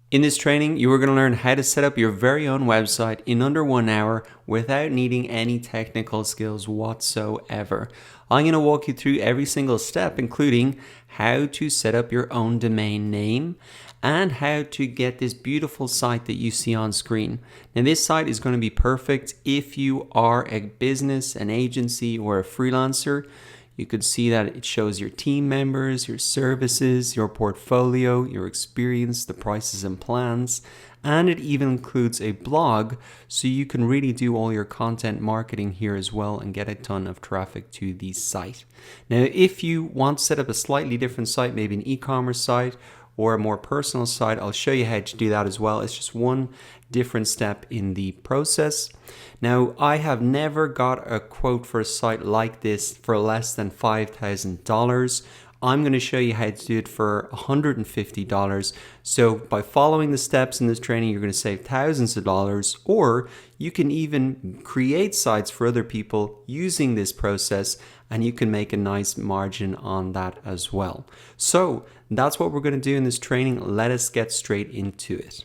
In this training, you are going to learn how to set up your very own website in under 1 hour without needing any technical skills whatsoever. I'm going to walk you through every single step, including how to set up your own domain name and how to get this beautiful site that you see on screen. Now, this site is going to be perfect if you are a business, an agency, or a freelancer. You could see that it shows your team members, your services, your portfolio, your experience, the prices and plans, and it even includes a blog so you can really do all your content marketing here as well and get a ton of traffic to the site. Now, if you want to set up a slightly different site, maybe an e-commerce site or a more personal site, I'll show you how to do that as well. It's just one different step in the process. Now, I have never got a quote for a site like this for less than $5,000. I'm going to show you how to do it for $150. So by following the steps in this training, you're going to save thousands of dollars, or you can even create sites for other people using this process, and you can make a nice margin on that as well. So that's what we're going to do in this training. Let us get straight into it.